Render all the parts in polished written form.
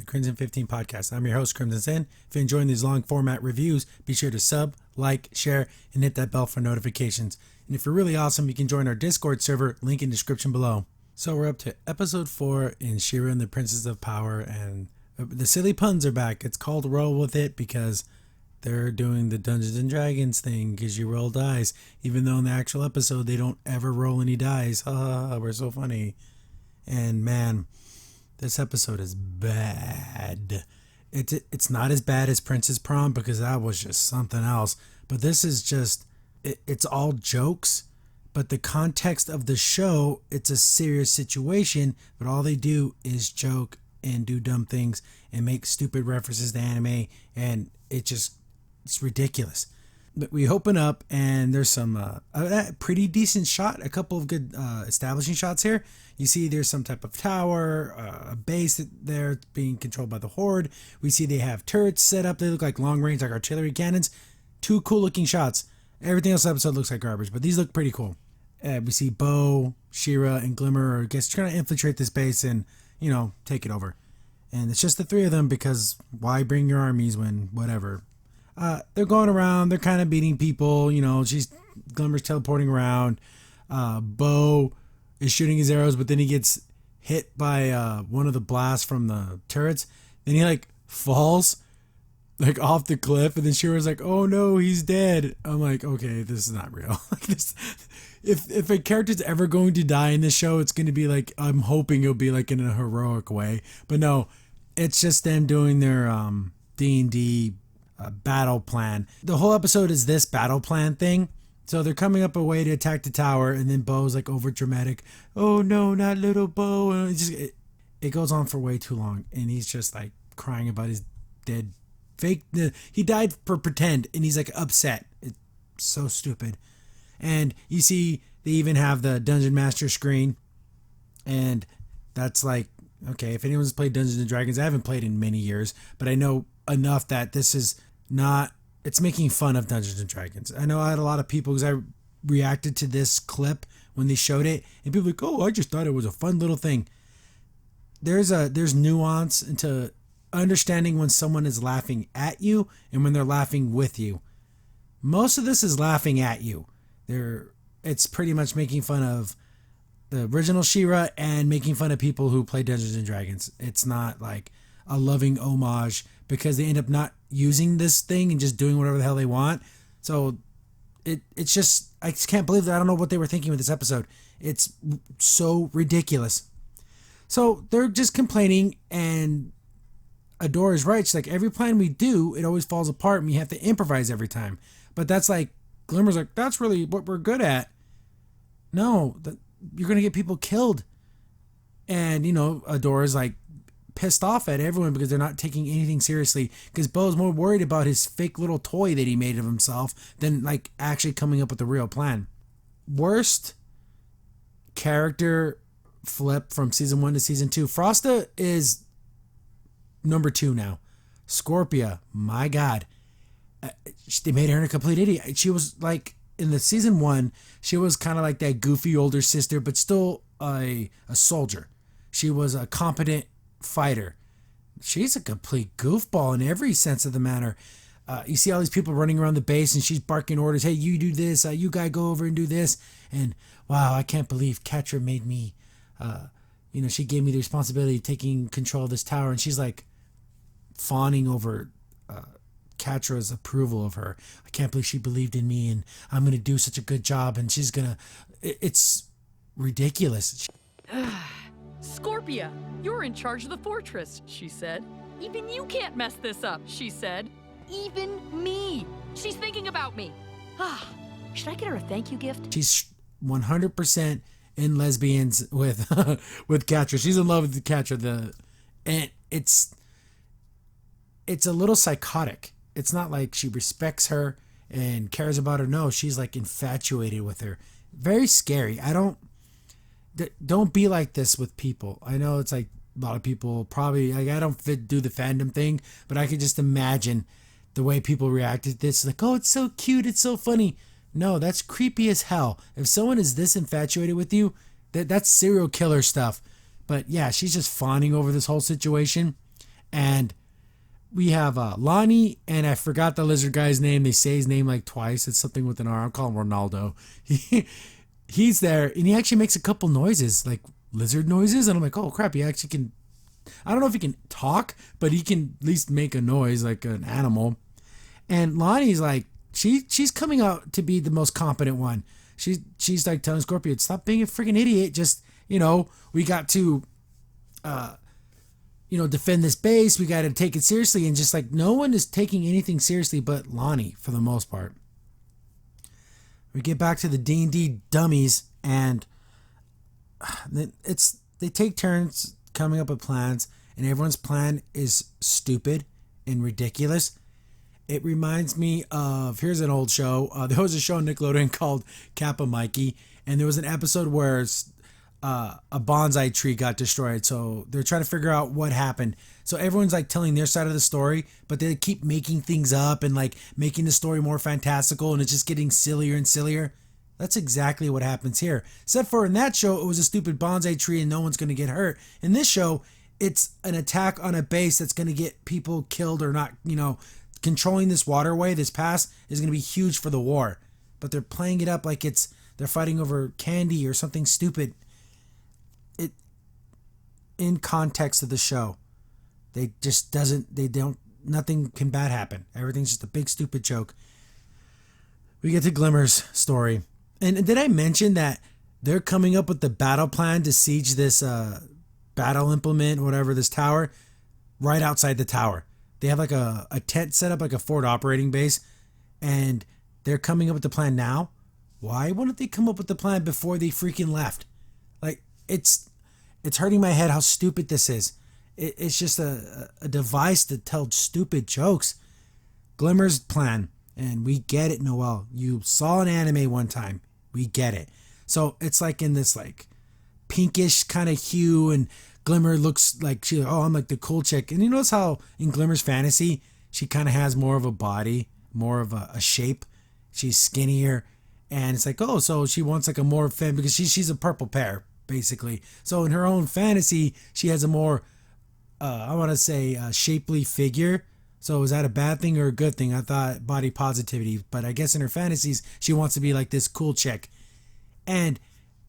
Crimson 15 podcast. I'm your host, Crimson Sin. If you're enjoying these long format reviews, be sure to sub, like, share, and hit that bell for notifications. And if you're really awesome, you can join our Discord server, link in description below. So we're up to episode 4 in She-Ra and the Princess of Power, and the silly puns are back. It's called Roll With It because they're doing the Dungeons and Dragons thing because you roll dice, even though in the actual episode they don't ever roll any dice. We're so funny. And man, this episode is bad. It's not as bad as Princess Prom because that was just something else. But this is just, it's all jokes. But the context of the show, it's a serious situation. But all they do is joke and do dumb things and make stupid references to anime. And it's ridiculous. But we open up and there's some a pretty decent shot, a couple of good establishing shots here. You see there's some type of tower, a base that they're being controlled by the Horde. We see they have turrets set up. They look like long range, like artillery cannons. Two cool looking shots. Everything else in the episode looks like garbage, but these look pretty cool. We see Bo, She-Ra, and Glimmer, I guess, trying to infiltrate this base and, take it over. And it's just the three of them because why bring your armies when whatever. They're going around. They're kind of beating people. Glimmer's teleporting around. Bo is shooting his arrows, but then he gets hit by one of the blasts from the turrets. Then he falls off the cliff, and then She-Ra's like, "Oh no, he's dead." I'm like, okay, this is not real. If a character's ever going to die in this show, it's going to be I'm hoping it'll be in a heroic way. But no, it's just them doing their D&D battle plan. The whole episode is this battle plan thing. So they're coming up a way to attack the tower, and then Bo's over dramatic. "Oh no, not little Bo!" And it goes on for way too long, and he's just crying about his dead fake. He died for pretend, and he's upset. It's so stupid. And you see they even have the Dungeon Master screen, and that's okay, if anyone's played Dungeons and Dragons, I haven't played in many years, but I know enough that this is not, it's making fun of Dungeons and Dragons. I know I had a lot of people, because I reacted to this clip when they showed it, and people "Oh, I just thought it was a fun little thing." There's nuance into understanding when someone is laughing at you and when they're laughing with you. Most of this is laughing at you. It's pretty much making fun of the original She-Ra and making fun of people who play Dungeons and Dragons. It's not a loving homage, because they end up not using this thing and just doing whatever the hell they want. So it's just, I just can't believe that. I don't know what they were thinking with this episode. It's so ridiculous. So they're just complaining, and Adore is right. She's every plan we do, it always falls apart, and we have to improvise every time. But that's Glimmer's that's really what we're good at. No, you're going to get people killed. And, Adore is pissed off at everyone because they're not taking anything seriously, because Bo's more worried about his fake little toy that he made of himself than actually coming up with a real plan. Worst character flip from season 1 to season 2. Frosta is number 2 now. Scorpia, my God. They made her a complete idiot. She was in the season 1, she was kind of that goofy older sister, but still a soldier. She was a competent fighter. She's a complete goofball in every sense of the matter. You see all these people running around the base, and she's barking orders. "Hey, you do this. You guy go over and do this." And wow, I can't believe Catra made me. She gave me the responsibility of taking control of this tower, and she's fawning over Catra's approval of her. "I can't believe she believed in me, and I'm going to do such a good job, and she's going to..." It's ridiculous. "Scorpia, you're in charge of the fortress," she said. "Even you can't mess this up," she said. "Even me. She's thinking about me. Should I get her a thank you gift?" She's 100% in lesbians with with Catra. She's in love with Catra. And it's a little psychotic. It's not she respects her and cares about her. No, she's infatuated with her. Very scary. Don't be like this with people. I know it's a lot of people probably, I don't do the fandom thing, but I could just imagine the way people reacted to this. "Oh, it's so cute. It's so funny." No, that's creepy as hell. If someone is this infatuated with you, that's serial killer stuff. But yeah, she's just fawning over this whole situation. And we have Lonnie, and I forgot the lizard guy's name. They say his name like twice. It's something with an R. I'll call him Ronaldo. He's there, and he actually makes a couple noises, like lizard noises. And I'm like, oh crap, he actually can. I don't know if he can talk, but he can at least make a noise like an animal. And Lonnie's like, she's coming out to be the most competent one. She's like telling Scorpion, stop being a freaking idiot. Just, we got to, defend this base. We got to take it seriously. And just like no one is taking anything seriously but Lonnie for the most part. We get back to the D&D dummies, and they take turns coming up with plans, and everyone's plan is stupid and ridiculous. It reminds me of, here's an old show. There was a show on Nickelodeon called Kappa Mikey, and there was an episode where a bonsai tree got destroyed. So they're trying to figure out what happened. So everyone's like telling their side of the story, but they keep making things up and like making the story more fantastical, and it's just getting sillier and sillier. That's exactly what happens here. Except for in that show, it was a stupid bonsai tree and no one's going to get hurt. In this show, it's an attack on a base that's going to get people killed or not, controlling this waterway, this pass, is going to be huge for the war. But they're playing it up like they're fighting over candy or something stupid. In context of the show, nothing can bad happen. Everything's just a big stupid joke. We get to Glimmer's story. And did I mention that they're coming up with the battle plan to siege this battle implement, whatever, this tower, right outside the tower? They have like a tent set up, like a forward operating base, and they're coming up with the plan now. Why wouldn't they come up with the plan before they freaking left? Like, it's hurting my head how stupid this is. It's just a device to tell stupid jokes. Glimmer's plan, and we get it, Noelle. You saw an anime one time. We get it. So it's like in this like pinkish kind of hue, and Glimmer looks like I'm like the cool chick. And you notice how in Glimmer's fantasy, she kind of has more of a body, more of a shape. She's skinnier, and it's like, oh, so she wants like a more because she's a purple pear basically. So in her own fantasy, she has a more I want to say shapely figure. So is that a bad thing or a good thing? I thought body positivity, but I guess in her fantasies, she wants to be like this cool chick. And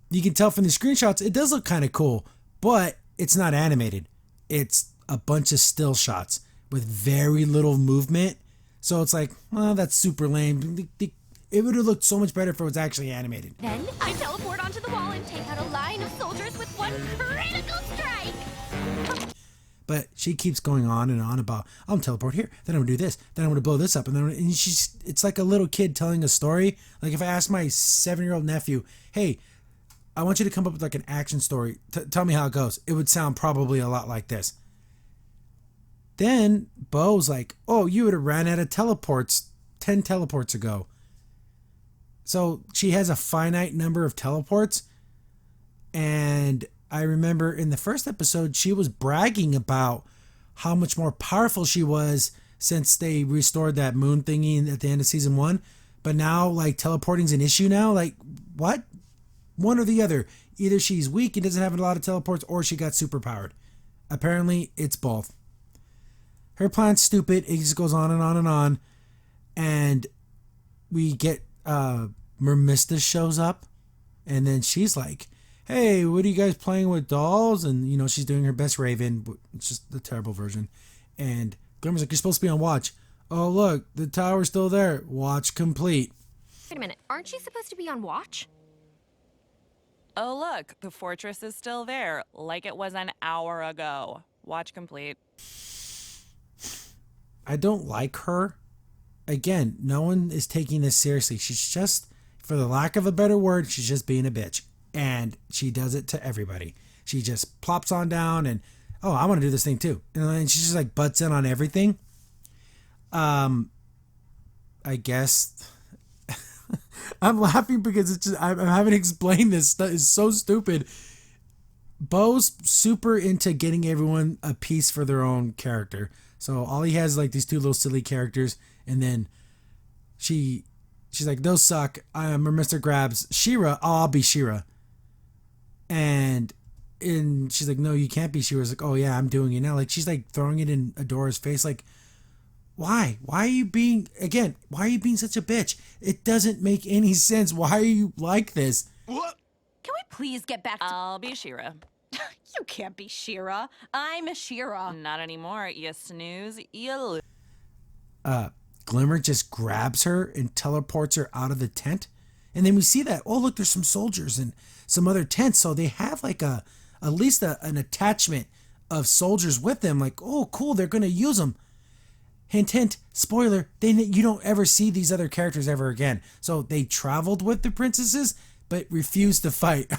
you can tell from the screenshots, it does look kind of cool, but it's not animated. It's a bunch of still shots with very little movement. So it's like, well, that's super lame. It would have looked so much better if it was actually animated. Then I teleport onto the wall and take out a line of soldiers with one critical strike. But she keeps going on and on about, I'm gonna teleport here, then I'm gonna do this, then I'm gonna blow this up, and it's like a little kid telling a story. Like if I asked my 7-year-old nephew, hey, I want you to come up with like an action story, tell me how it goes, it would sound probably a lot like this. Then Bo's like, oh, you would have ran out of teleports 10 teleports ago. So she has a finite number of teleports, and I remember in the first episode, she was bragging about how much more powerful she was since they restored that moon thingy at the end of season 1. But now, like, teleporting's an issue now? Like, what? One or the other. Either she's weak and doesn't have a lot of teleports, or she got superpowered. Apparently, it's both. Her plan's stupid. It just goes on and on and on. And we get, Mermista shows up. And then she's like, hey, what are you guys playing with dolls? And, she's doing her best Raven. It's just the terrible version. And Glimmer's like, you're supposed to be on watch. Oh, look, the tower's still there. Watch complete. Wait a minute, aren't you supposed to be on watch? Oh, look, the fortress is still there, like it was an hour ago. Watch complete. I don't like her. Again, no one is taking this seriously. She's just, for the lack of a better word, she's just being a bitch. And she does it to everybody. She just plops on down and, oh, I want to do this thing too. And she just like butts in on everything. I guess I'm laughing because it's just, I'm having to explain this. That is so stupid. Bo's super into getting everyone a piece for their own character. So all he has is like these two little silly characters. And then she's like, those suck. Mr. grabs Shira. Oh, I'll be Shira. And And she's like, no, you can't be. She was like, oh yeah, I'm doing it now. Like, she's like throwing it in Adora's face. Like, why? Why are you being such a bitch? It doesn't make any sense. Why are you like this? Can we please get back to... I'll be Shira. You can't be Shira. I'm Shira. Not anymore. You snooze, you lose. Glimmer just grabs her and teleports her out of the tent. And then we see that, oh, look, there's some soldiers and some other tents. So they have like at least an attachment of soldiers with them. Like, oh, cool, they're going to use them. Hint, hint, spoiler, you don't ever see these other characters ever again. So they traveled with the princesses, but refused to fight.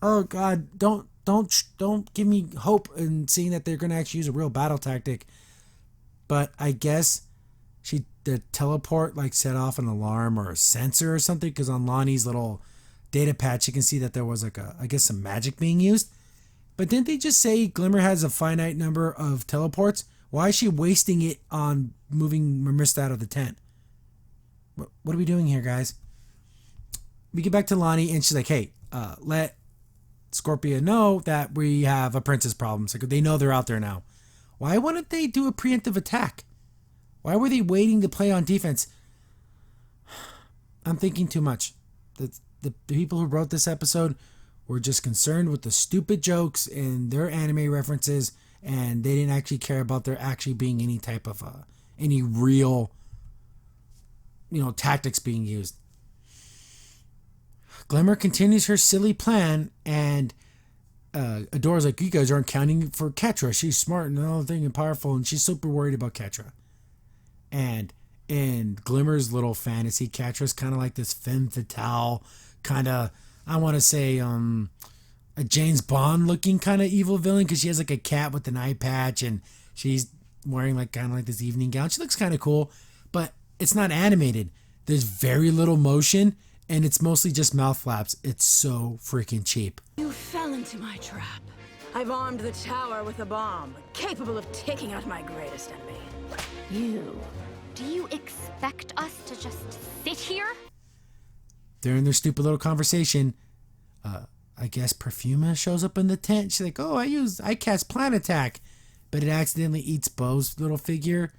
Oh, God, don't give me hope in seeing that they're going to actually use a real battle tactic. But I guess the teleport like set off an alarm or a sensor or something, because on Lonnie's little data patch you can see that there was like I guess some magic being used. But didn't they just say Glimmer has a finite number of teleports? Why is she wasting it on moving Marmista out of the tent? What are we doing here, guys? We get back to Lonnie and she's like, hey, let Scorpia know that we have a princess problem. So they know they're out there now. Why wouldn't they do a preemptive attack? Why were they waiting to play on defense? I'm thinking too much. The people who wrote this episode were just concerned with the stupid jokes and their anime references, and they didn't actually care about there actually being any type of any real, tactics being used. Glimmer continues her silly plan, and Adora's like, you guys aren't counting for Ketra. She's smart and all thing and powerful, and she's super worried about Ketra. And in Glimmer's little fantasy, Ketra's kind of like this femme fatale, kind of, I want to say, a James Bond looking kind of evil villain, because she has like a cat with an eye patch, and she's wearing like kind of like this evening gown. She looks kind of cool, but it's not animated. There's very little motion, and it's mostly just mouth flaps. It's so freaking cheap. You fell into my trap. I've armed the tower with a bomb, capable of taking out my greatest enemy. You. Do you expect us to just sit here? During their stupid little conversation, I guess Perfuma shows up in the tent. She's like, oh, I cast Plant Attack, but it accidentally eats Bo's little figure.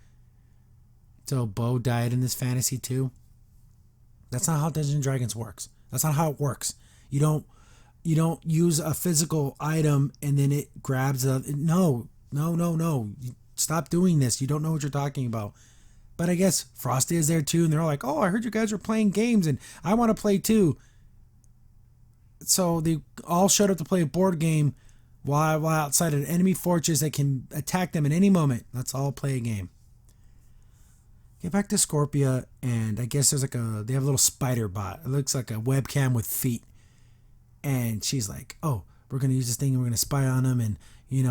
So Bo died in this fantasy too. That's not how Dungeons and Dragons works. That's not how it works. You don't use a physical item and then it grabs no. Stop doing this. You don't know what you're talking about. But I guess Frosty is there too, and they're all like, oh, I heard you guys are playing games and I want to play too. So they all showed up to play a board game while outside an enemy fortress that can attack them at any moment. Let's all play a game. Get back to Scorpia, and I guess there's they have a little spider bot. It looks like a webcam with feet. And she's like, oh, we're going to use this thing and we're going to spy on them. And,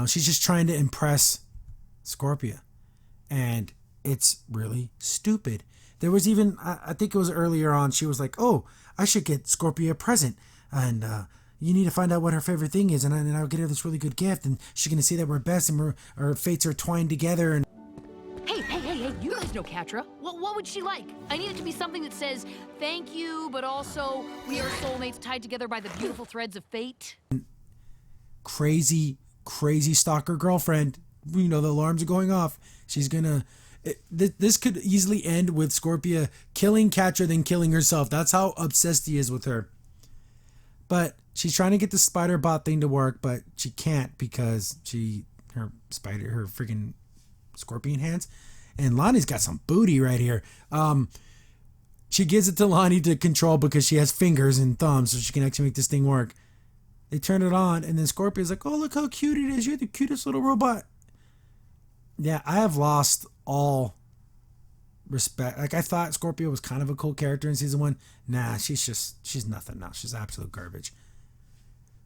she's just trying to impress Scorpia. And it's really stupid. There was even, I think it was earlier on, she was like, oh, I should get Scorpia a present. And you need to find out what her favorite thing is. And I'll get her this really good gift. And she's going to see that we're best and our fates are twined together. And Hey, you guys know Katra. What would she like? I need it to be something that says, thank you, but also, we are soulmates tied together by the beautiful threads of fate. Crazy stalker girlfriend. The alarms are going off. She's gonna... This could easily end with Scorpia killing Katra, then killing herself. That's how obsessed he is with her. But she's trying to get the spider bot thing to work, but she can't because her freaking scorpion hands. And Lonnie's got some booty right here. She gives it to Lonnie to control because she has fingers and thumbs, so she can actually make this thing work. They turn it on, and then Scorpion's like, oh, look how cute it is. You're the cutest little robot. Yeah, I have lost all respect. Like, I thought Scorpio was kind of a cool character in season 1. Nah, she's nothing now. She's absolute garbage.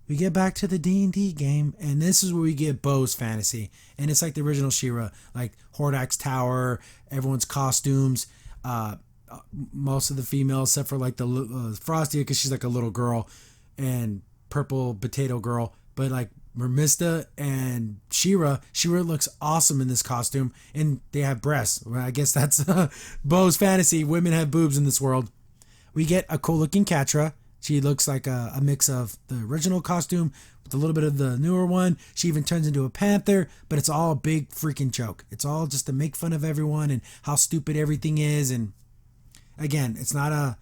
We get back to the D&D game, and this is where we get Bo's fantasy. And it's like the original She-Ra, like Hordak's Tower, everyone's costumes, most of the females, except for like the Frosty, because she's like a little girl, and Purple Potato Girl. But like Mermista and She-Ra looks awesome in this costume, and they have breasts. Well, I guess that's Bo's fantasy. Women have boobs in this world. We get a cool-looking Katra, She looks like a mix of the original costume with a little bit of the newer one. She even turns into a panther, but it's all a big freaking joke. It's all just to make fun of everyone and how stupid everything is. And again, it's not a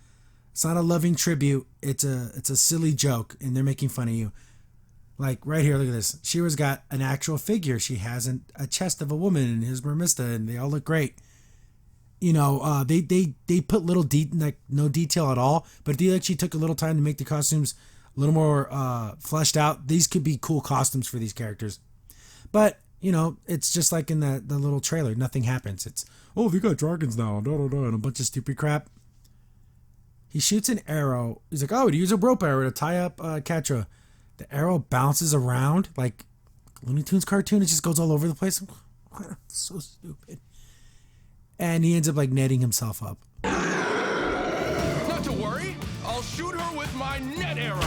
loving tribute. It's a silly joke, and they're making fun of you. Like right here, look at this. She-Ra's got an actual figure. She has a chest of a woman, and here's Mermista, and they all look great. You know, they put no detail at all, but they actually took a little time to make the costumes a little more fleshed out. These could be cool costumes for these characters. But, you know, it's just like in the little trailer. Nothing happens. It's, oh, we got dragons now, and a bunch of stupid crap. He shoots an arrow. He's like, oh, to use a rope arrow to tie up Catra. The arrow bounces around like Looney Tunes cartoon. It just goes all over the place. So stupid. And he ends up like netting himself up. Not to worry, I'll shoot her with my net arrow.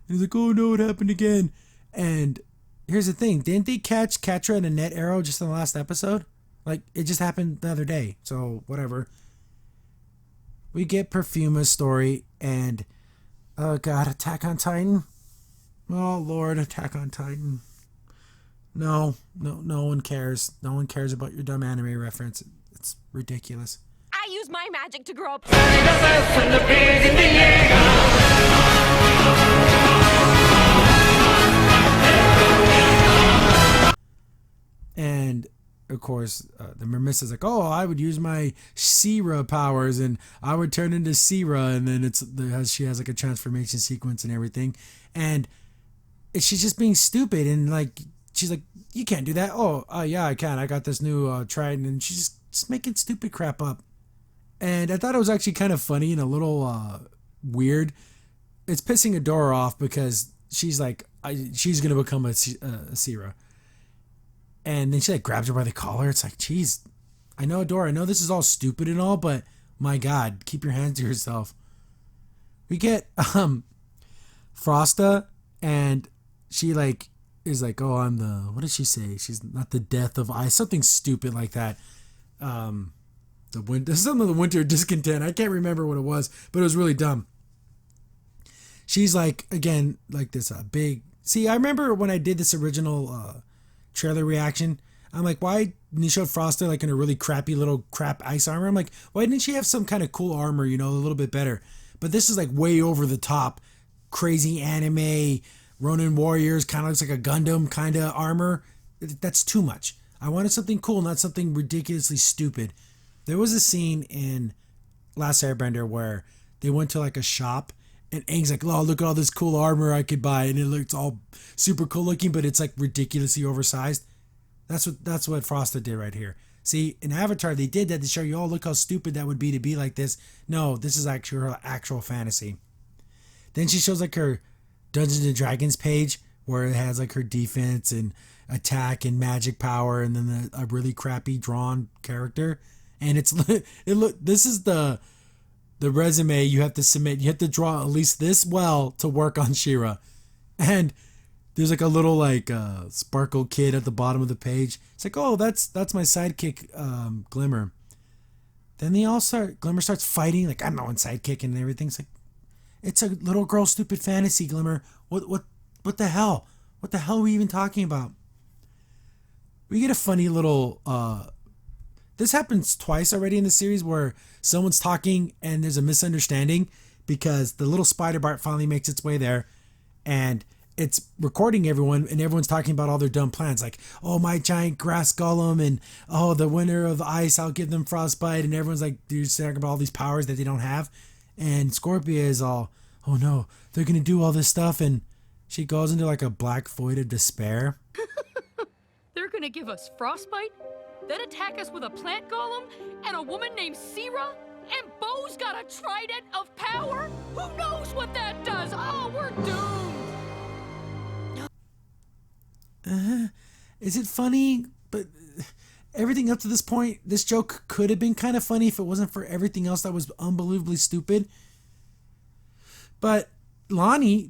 And he's like, oh no, it happened again. And here's the thing, didn't they catch Catra in a net arrow just in the last episode? Like, it just happened the other day, so whatever. We get Perfuma's story, and oh god, Attack on Titan. Oh lord, Attack on Titan. No one cares. No one cares about your dumb anime reference. It's ridiculous. I use my magic to grow up. And of course, the Mermista's like, oh, I would use my Sira powers, and I would turn into Sira, and then she has like a transformation sequence and everything, and she's just being stupid, and like she's like, you can't do that. Oh, yeah, I can. I got this new trident, and she's just making stupid crap up. And I thought it was actually kind of funny and a little weird. It's pissing Adora off because she's like, she's gonna become a Sira. And then she like grabs her by the collar. It's like, geez, I know, Adora, I know this is all stupid and all, but my God, keep your hands to yourself. We get Frosta, and she like is like, oh, I'm the, what did she say? She's not the death of ice, something stupid like that. Some of the winter discontent. I can't remember what it was, but it was really dumb. She's like, again, like this big. See, I remember when I did this original trailer reaction, I'm like, why didn't you show Frosta like in a really crappy little crap ice armor? I'm like, why didn't she have some kind of cool armor, you know, a little bit better? But this is like way over the top, crazy anime, Ronin Warriors, kind of looks like a Gundam kind of armor. That's too much. I wanted something cool, not something ridiculously stupid. There was a scene in Last Airbender where they went to like a shop, and Aang's like, oh, look at all this cool armor I could buy, and it looks all super cool looking, but it's like ridiculously oversized. That's what Frosta did right here. See, in Avatar, they did that to show you, oh, look how stupid that would be to be like this. No, this is actually her actual fantasy. Then she shows like her Dungeons and Dragons page where it has like her defense and attack and magic power, and then a really crappy drawn character. And this is the resume you have to submit. You have to draw at least this well to work on She-Ra. And there's like a little like sparkle kid at the bottom of the page. It's like, oh, that's my sidekick, Glimmer. Then Glimmer starts fighting, like, I'm not one sidekick and everything. It's like, it's a little girl stupid fantasy, Glimmer. What the hell? What the hell are we even talking about? We get a funny little this happens twice already in the series where someone's talking and there's a misunderstanding because the little spider bart finally makes its way there, and it's recording everyone, and everyone's talking about all their dumb plans, like, oh, my giant grass golem, and oh, the winter of ice, I'll give them frostbite, and everyone's like, they're talking about all these powers that they don't have, and Scorpia is all, oh no, they're gonna do all this stuff, and she goes into like a black void of despair. They're gonna give us frostbite, then attack us with a plant golem and a woman named Sira, and Bo's got a trident of power? Who knows what that does? Oh, we're doomed! Is it funny? But everything up to this point, this joke could have been kind of funny if it wasn't for everything else that was unbelievably stupid. But Lonnie,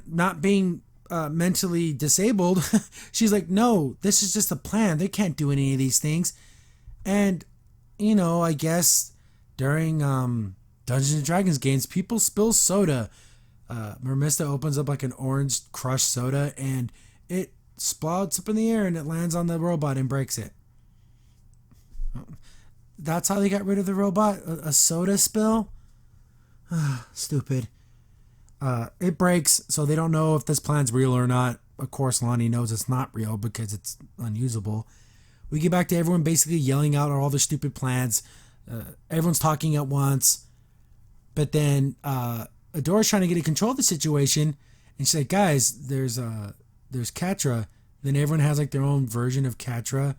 not being mentally disabled, she's like, no, this is just a plan. They can't do any of these things. And I guess during Dungeons and Dragons games, people spill soda. Mermista opens up like an orange crushed soda, and it splouts up in the air and it lands on the robot and breaks it. That's how they got rid of the robot? A soda spill? Stupid. It breaks, so they don't know if this plan's real or not. Of course, Lonnie knows it's not real because it's unusable. We get back to everyone basically yelling out all their stupid plans. Everyone's talking at once. But then Adora's trying to get control of the situation. And she's like, guys, there's Catra. Then everyone has like their own version of Catra.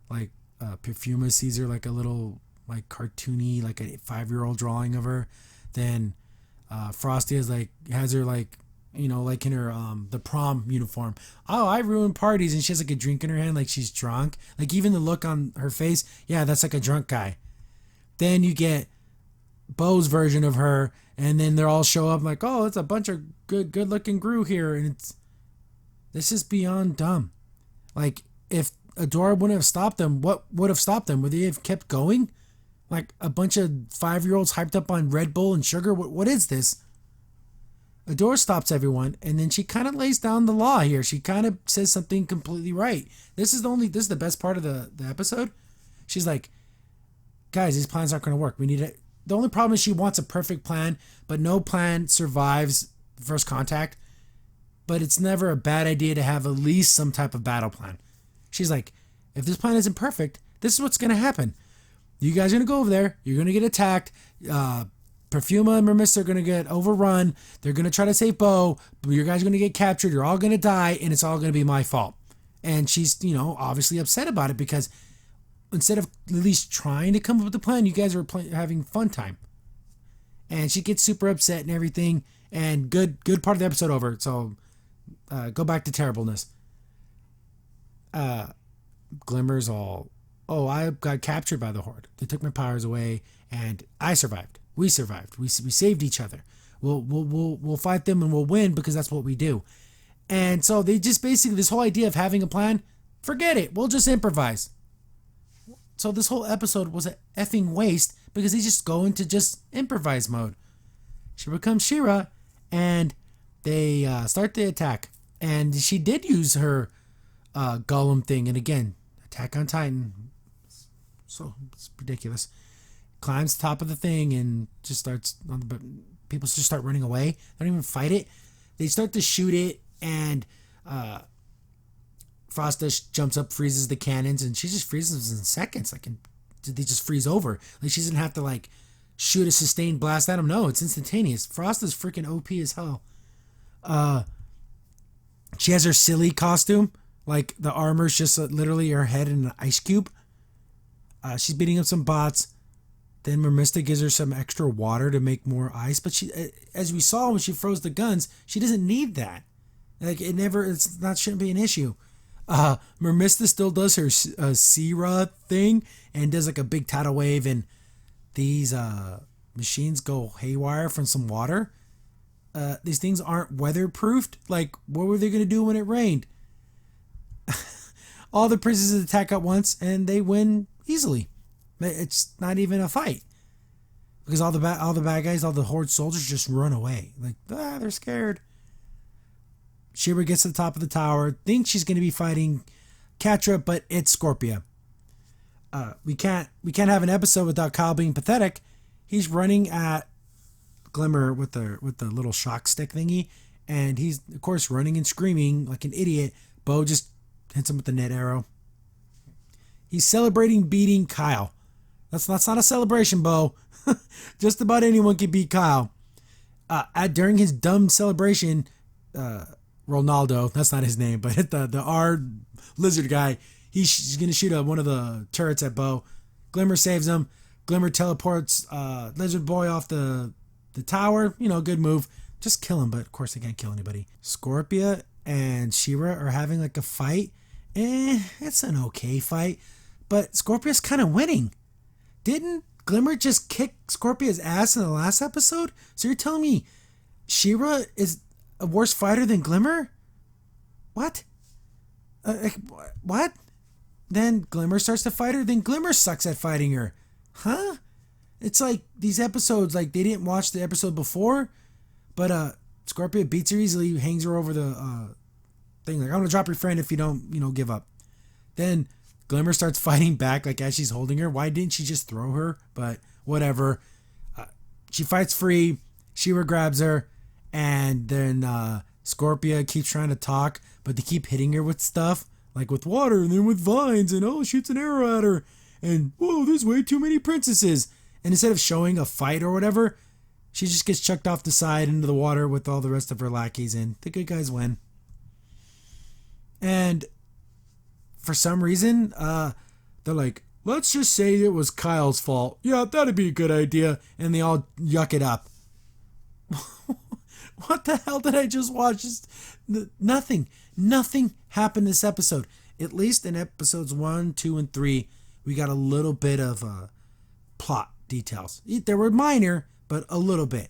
Like Perfuma sees her like a little like cartoony, like a 5-year-old drawing of her. Then Frosty has her like like in her the prom uniform. Oh, I ruined parties, and she has like a drink in her hand, like she's drunk. Like even the look on her face, yeah, that's like a drunk guy. Then you get Bo's version of her, and then they all show up like, oh, it's a bunch of good looking Gru here, and this is beyond dumb. Like if Adora wouldn't have stopped them, what would have stopped them? Would they have kept going? Like a bunch of 5-year-olds hyped up on Red Bull and sugar? What is this? Adora stops everyone, and then she kind of lays down the law here. She kind of says something completely right. This is the best part of the episode. She's like, guys, these plans aren't going to work. We need it. The only problem is she wants a perfect plan, but no plan survives first contact. But it's never a bad idea to have at least some type of battle plan. She's like, if this plan isn't perfect, this is what's going to happen. You guys are going to go over there. You're going to get attacked. Perfuma and Mermista are going to get overrun. They're going to try to save Bo. But you guys are going to get captured. You're all going to die. And it's all going to be my fault. And she's, obviously upset about it because instead of at least trying to come up with a plan, you guys are having fun time. And she gets super upset and everything. And good part of the episode over. So go back to terribleness. Glimmer's all, oh, I got captured by the Horde. They took my powers away, and I survived. We survived. We saved each other. We'll fight them and we'll win because that's what we do. And so they just basically, this whole idea of having a plan, forget it. We'll just improvise. So this whole episode was an effing waste because they just go into just improvise mode. She becomes She-Ra, and they start the attack. And she did use her Gollum thing, and again, Attack on Titan. So it's ridiculous. Climbs the top of the thing and just starts on the. People just start running away. They don't even fight it. They start to shoot it, and Frosta jumps up, freezes the cannons, and she just freezes in seconds. Like, they just freeze over. Like, she doesn't have to like shoot a sustained blast at them. No, it's instantaneous. Frosta's freaking OP as hell. She has her silly costume. Like, the armor's just literally her head in an ice cube. She's beating up some bots. Then Mermista gives her some extra water to make more ice. But she, as we saw when she froze the guns, she doesn't need that. Like, shouldn't be an issue. Mermista still does her She-Ra thing and does like a big tidal wave, and these machines go haywire from some water. These things aren't weatherproofed. Like, what were they going to do when it rained? All the princesses attack at once, and they win easily. It's not even a fight because all the bad guys, all the Horde soldiers, just run away. Like, they're scared. She-Ra gets to the top of the tower, thinks she's going to be fighting Catra, but it's Scorpia. We can't have an episode without Kyle being pathetic. He's running at Glimmer with the little shock stick thingy, and he's of course running and screaming like an idiot. Bo just hits him with the net arrow. He's celebrating beating Kyle. That's not a celebration, Bo. Just about anyone can beat Kyle. During his dumb celebration, Ronaldo, that's not his name, but the R lizard guy, he's going to shoot one of the turrets at Bo. Glimmer saves him. Glimmer teleports Lizard Boy off the tower. Good move. Just kill him, but of course they can't kill anybody. Scorpia and She-Ra are having like a fight. It's an okay fight, but Scorpia's kind of winning. Didn't Glimmer just kick Scorpia's ass in the last episode? So you're telling me She-Ra is a worse fighter than Glimmer? What? What? Then Glimmer starts to fight her, then Glimmer sucks at fighting her. huh? It's like these episodes, like they didn't watch the episode before, but Scorpia beats her easily, hangs her over the thing, like, I'm gonna drop your friend if you don't, give up. Then Glimmer starts fighting back, like as she's holding her. Why didn't she just throw her? But whatever. She fights free. She-Ra grabs her, and then Scorpia keeps trying to talk, but they keep hitting her with stuff, like with water, and then with vines, and shoots an arrow at her, and whoa, there's way too many princesses. And instead of showing a fight or whatever, she just gets chucked off the side into the water with all the rest of her lackeys, and the good guys win. And for some reason, they're like, let's just say it was Kyle's fault. Yeah, that'd be a good idea. And they all yuck it up. What the hell did I just watch? Nothing happened this episode. At least in episodes 1, 2, and 3, we got a little bit of plot details. They were minor, but a little bit.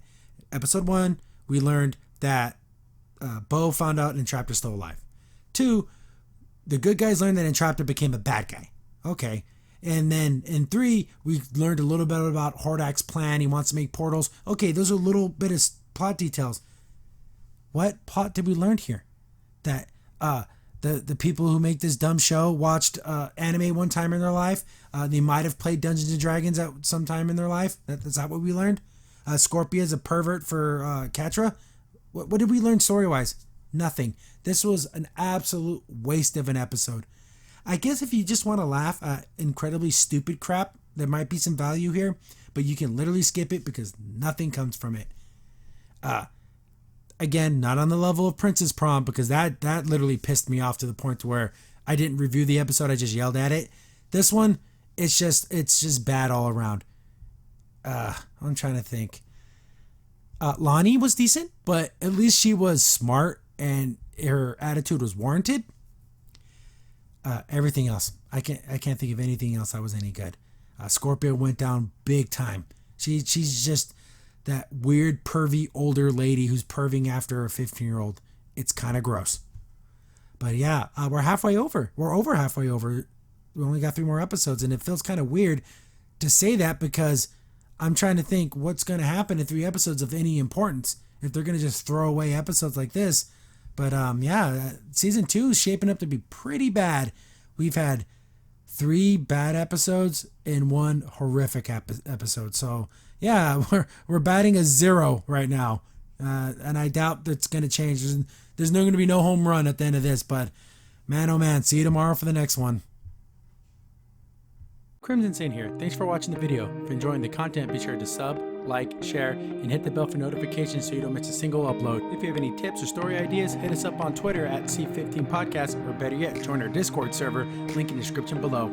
Episode 1, we learned that Bo found out Entraptor's still alive. 2, the good guys learned that Entraptor became a bad guy. Okay. And then in 3, we learned a little bit about Hordak's plan. He wants to make portals. Okay, those are a little bit of plot details. What plot did we learn here? That the people who make this dumb show watched anime one time in their life. They might have played Dungeons and Dragons at some time in their life. Is that what we learned? Scorpia is a pervert for Catra. What did we learn story-wise? Nothing. This was an absolute waste of an episode. I guess if you just want to laugh at incredibly stupid crap, there might be some value here, but you can literally skip it because nothing comes from it. Again, not on the level of Princess Prom, because that literally pissed me off to the point where I didn't review the episode, I just yelled at it. This one, it's just bad all around. I'm trying to think. Lonnie was decent, but at least she was smart and her attitude was warranted. Everything else, I can't think of anything else that was any good. Scorpio went down big time. She's just that weird pervy older lady who's perving after a 15-year-old. It's kind of gross. But yeah, we're halfway over. We're over halfway over. We only got 3 more episodes, and it feels kind of weird to say that because I'm trying to think what's going to happen in 3 episodes of any importance if they're going to just throw away episodes like this. But yeah, season 2 is shaping up to be pretty bad. We've had 3 bad episodes and 1 horrific episode. So yeah, we're batting a 0 right now, and I doubt that's going to change. There's going to be no home run at the end of this. But man, oh man, see you tomorrow for the next one. Crimson Saint here. Thanks for watching the video. If you're enjoying the content, be sure to sub, like, share, and hit the bell for notifications so you don't miss a single upload. If you have any tips or story ideas, hit us up on Twitter at C15Podcast, or better yet, join our Discord server, link in the description below.